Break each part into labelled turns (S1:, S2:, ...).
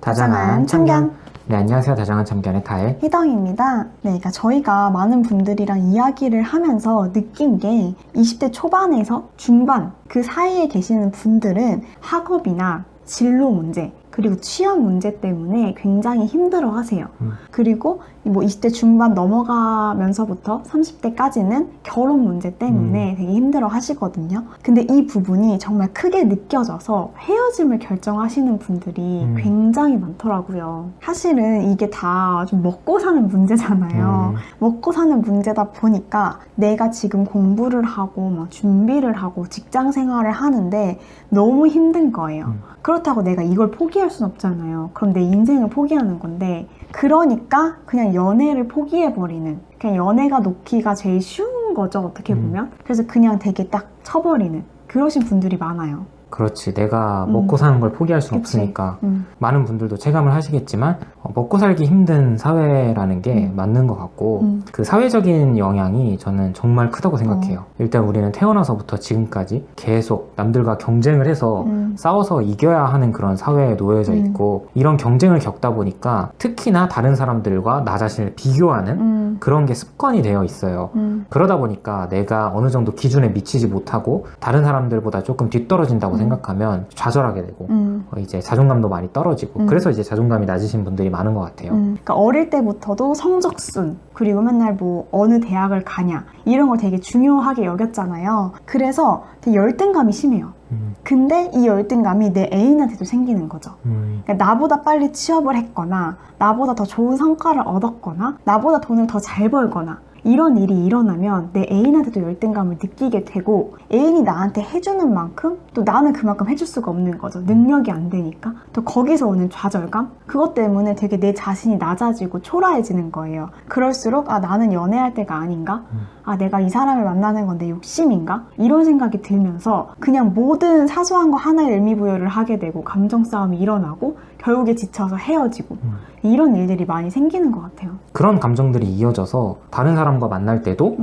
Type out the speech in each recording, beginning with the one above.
S1: 다정한 참견.
S2: 네, 안녕하세요. 다정한 참견의 타의
S1: 희덩입니다. 네, 그러니까 저희가 많은 분들이랑 이야기를 하면서 느낀 게 20대 초반에서 중반 그 사이에 계시는 분들은 학업이나 진로 문제 그리고 취업 문제 때문에 굉장히 힘들어 하세요. 그리고 뭐 20대 중반 넘어가면서부터 30대까지는 결혼 문제 때문에 되게 힘들어 하시거든요. 근데 이 부분이 정말 크게 느껴져서 헤어짐을 결정하시는 분들이 굉장히 많더라고요. 사실은 이게 다 좀 먹고 사는 문제잖아요. 먹고 사는 문제다 보니까 내가 지금 공부를 하고 막 준비를 하고 직장 생활을 하는데 너무 힘든 거예요. 그렇다고 내가 이걸 포기할 순 없잖아요. 그럼 내 인생을 포기하는 건데, 그러니까 그냥 연애를 포기해버리는, 그냥 연애가 놓기가 제일 쉬운 거죠, 어떻게 보면. 그래서 그냥 되게 딱 쳐버리는 그러신 분들이 많아요.
S2: 그렇지. 내가 먹고 사는 걸 포기할 수는 없으니까 많은 분들도 체감을 하시겠지만 먹고 살기 힘든 사회라는 게 맞는 것 같고 그 사회적인 영향이 저는 정말 크다고 생각해요. 일단 우리는 태어나서부터 지금까지 계속 남들과 경쟁을 해서 싸워서 이겨야 하는 그런 사회에 놓여져 있고 이런 경쟁을 겪다 보니까 특히나 다른 사람들과 나 자신을 비교하는 그런 게 습관이 되어 있어요. 그러다 보니까 내가 어느 정도 기준에 미치지 못하고 다른 사람들보다 조금 뒤떨어진다고 생각하면 좌절하게 되고 이제 자존감도 많이 떨어지고 그래서 이제 자존감이 낮으신 분들이 많은 것 같아요.
S1: 그러니까 어릴 때부터도 성적순 그리고 맨날 뭐 어느 대학을 가냐 이런 걸 되게 중요하게 여겼잖아요. 그래서 되게 열등감이 심해요. 근데 이 열등감이 내 애인한테도 생기는 거죠. 그러니까 나보다 빨리 취업을 했거나 나보다 더 좋은 성과를 얻었거나 나보다 돈을 더 잘 벌거나 이런 일이 일어나면 내 애인한테도 열등감을 느끼게 되고 애인이 나한테 해주는 만큼 또 나는 그만큼 해줄 수가 없는 거죠. 능력이 안 되니까. 또 거기서 오는 좌절감? 그것 때문에 되게 내 자신이 낮아지고 초라해지는 거예요. 그럴수록 아 나는 연애할 때가 아닌가? 아 내가 이 사람을 만나는 건 내 욕심인가? 이런 생각이 들면서 그냥 모든 사소한 거 하나에 의미부여를 하게 되고 감정 싸움이 일어나고 결국에 지쳐서 헤어지고 이런 일들이 많이 생기는 것 같아요.
S2: 그런 감정들이 이어져서 다른 사람과 만날 때도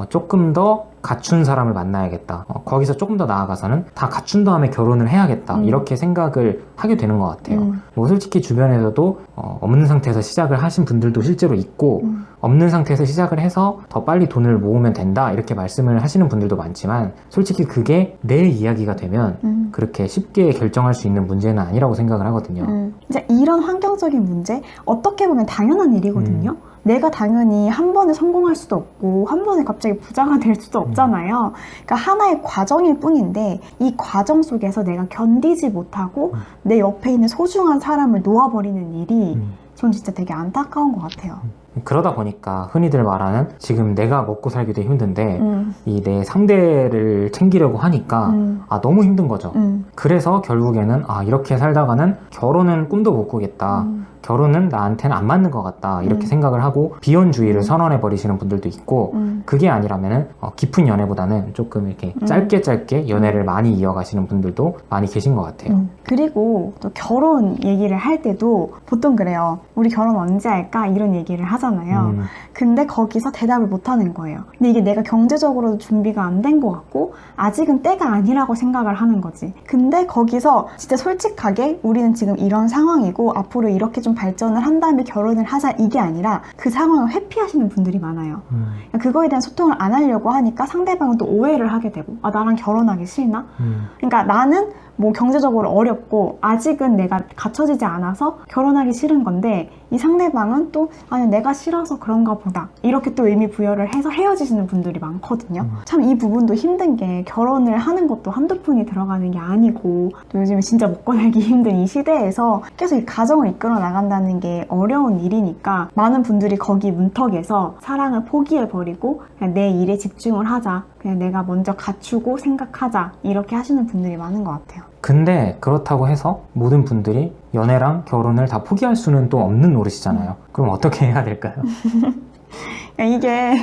S2: 조금 더 갖춘 사람을 만나야겠다. 거기서 조금 더 나아가서는 다 갖춘 다음에 결혼을 해야겠다. 이렇게 생각을 하게 되는 것 같아요. 뭐 솔직히 주변에서도 없는 상태에서 시작을 하신 분들도 실제로 있고 없는 상태에서 시작을 해서 더 빨리 돈을 모으면 된다 이렇게 말씀을 하시는 분들도 많지만 솔직히 그게 내 이야기가 되면 그렇게 쉽게 결정할 수 있는 문제는 아니라고 생각을 하거든요.
S1: 이제 이런 환경적인 문제 어떻게 보면 당연한 일이거든요. 내가 당연히 한 번에 성공할 수도 없고 한 번에 갑자기 부자가 될 수도 없잖아요. 그러니까 하나의 과정일 뿐인데 이 과정 속에서 내가 견디지 못하고 내 옆에 있는 소중한 사람을 놓아버리는 일이 전 진짜 되게 안타까운 것 같아요.
S2: 그러다 보니까 흔히들 말하는 지금 내가 먹고 살기도 힘든데 이 내 상대를 챙기려고 하니까 아 너무 힘든 거죠. 그래서 결국에는 아 이렇게 살다가는 결혼은 꿈도 못 꾸겠다. 결혼은 나한테는 안 맞는 것 같다 이렇게 생각을 하고 비혼주의를 선언해 버리시는 분들도 있고 그게 아니라면은 깊은 연애보다는 조금 이렇게 짧게 연애를 많이 이어가시는 분들도 많이 계신 것 같아요.
S1: 그리고 또 결혼 얘기를 할 때도 보통 그래요. 우리 결혼 언제 할까? 이런 얘기를 하잖아요. 근데 거기서 대답을 못 하는 거예요. 근데 이게 내가 경제적으로도 준비가 안 된 것 같고 아직은 때가 아니라고 생각을 하는 거지. 근데 거기서 진짜 솔직하게 우리는 지금 이런 상황이고 앞으로 이렇게 좀 발전을 한 다음에 결혼을 하자 이게 아니라 그 상황을 회피하시는 분들이 많아요. 그러니까 그거에 대한 소통을 안 하려고 하니까 상대방은 또 오해를 하게 되고 아 나랑 결혼하기 싫나? 그러니까 나는 뭐 경제적으로 어렵고 아직은 내가 갖춰지지 않아서 결혼하기 싫은 건데 이 상대방은 또 아니 내가 싫어서 그런가 보다 이렇게 또 의미 부여를 해서 헤어지시는 분들이 많거든요. 참 이 부분도 힘든 게 결혼을 하는 것도 한두 푼이 들어가는 게 아니고 또 요즘에 진짜 먹고 살기 힘든 이 시대에서 계속 이 가정을 이끌어 나간다는 게 어려운 일이니까 많은 분들이 거기 문턱에서 사랑을 포기해버리고 그냥 내 일에 집중을 하자 그냥 내가 먼저 갖추고 생각하자 이렇게 하시는 분들이 많은 것 같아요.
S2: 근데 그렇다고 해서 모든 분들이 연애랑 결혼을 다 포기할 수는 또 없는 노릇이잖아요. 그럼 어떻게 해야 될까요?
S1: 이게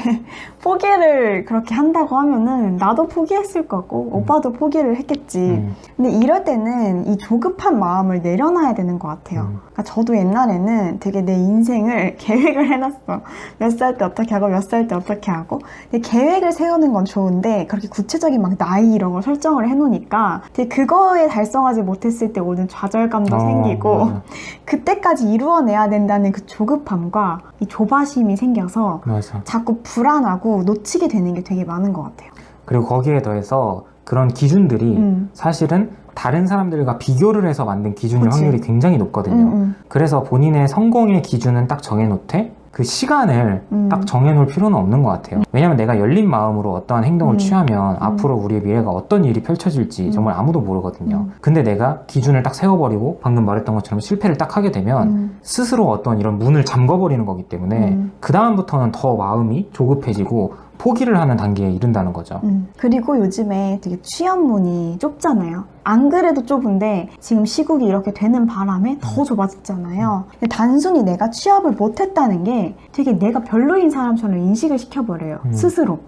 S1: 포기를 그렇게 한다고 하면은 나도 포기했을 거고 오빠도 포기를 했겠지. 근데 이럴 때는 이 조급한 마음을 내려놔야 되는 것 같아요. 그러니까 저도 옛날에는 되게 내 인생을 계획을 해놨어. 몇 살 때 어떻게 하고 몇 살 때 어떻게 하고. 근데 계획을 세우는 건 좋은데 그렇게 구체적인 막 나이 이런 걸 설정을 해놓으니까 되게 그거에 달성하지 못했을 때 오는 좌절감도 생기고
S2: 맞아.
S1: 그때까지 이루어내야 된다는 그 조급함과 이 조바심이 생겨서
S2: 맞아.
S1: 자꾸 불안하고 놓치게 되는 게 되게 많은 것 같아요.
S2: 그리고 거기에 더해서 그런 기준들이 사실은 다른 사람들과 비교를 해서 만든 기준일
S1: 그치.
S2: 확률이 굉장히 높거든요. 그래서 본인의 성공의 기준은 딱 정해놓되 그 시간을 딱 정해놓을 필요는 없는 것 같아요. 왜냐면 내가 열린 마음으로 어떠한 행동을 취하면 앞으로 우리의 미래가 어떤 일이 펼쳐질지 정말 아무도 모르거든요. 근데 내가 기준을 딱 세워버리고 방금 말했던 것처럼 실패를 딱 하게 되면 스스로 어떤 이런 문을 잠궈버리는 거기 때문에 그 다음부터는 더 마음이 조급해지고 포기를 하는 단계에 이른다는 거죠.
S1: 그리고 요즘에 되게 취업문이 좁잖아요. 안 그래도 좁은데 지금 시국이 이렇게 되는 바람에 더 좁아졌잖아요. 근데 단순히 내가 취업을 못했다는 게 되게 내가 별로인 사람처럼 인식을 시켜버려요. 스스로.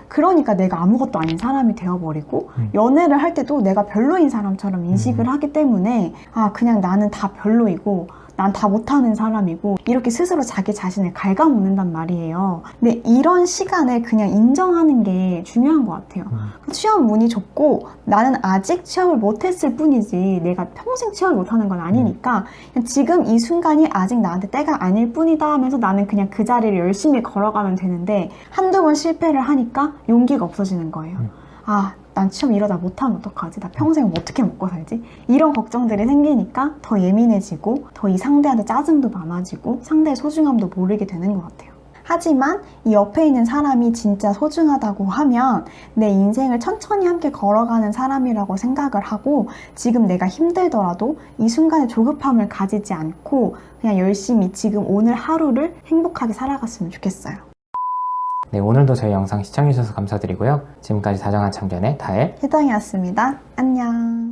S1: 그러니까 내가 아무것도 아닌 사람이 되어버리고 연애를 할 때도 내가 별로인 사람처럼 인식을 하기 때문에 아 그냥 나는 다 별로이고 난 다 못하는 사람이고 이렇게 스스로 자기 자신을 갉아먹는단 말이에요. 근데 이런 시간을 그냥 인정하는 게 중요한 것 같아요. 취업 문이 좁고 나는 아직 취업을 못했을 뿐이지 내가 평생 취업을 못하는 건 아니니까 그냥 지금 이 순간이 아직 나한테 때가 아닐 뿐이다 하면서 나는 그냥 그 자리를 열심히 걸어가면 되는데 한두 번 실패를 하니까 용기가 없어지는 거예요. 아, 난 취업 이러다 못하면 어떡하지? 나 평생 어떻게 먹고 살지? 이런 걱정들이 생기니까 더 예민해지고 더 이 상대한테 짜증도 많아지고 상대의 소중함도 모르게 되는 것 같아요. 하지만 이 옆에 있는 사람이 진짜 소중하다고 하면 내 인생을 천천히 함께 걸어가는 사람이라고 생각을 하고 지금 내가 힘들더라도 이 순간에 조급함을 가지지 않고 그냥 열심히 지금 오늘 하루를 행복하게 살아갔으면 좋겠어요.
S2: 네, 오늘도 저희 영상 시청해주셔서 감사드리고요. 지금까지 다정한 참견의 다혜
S1: 혜정이었습니다. 안녕.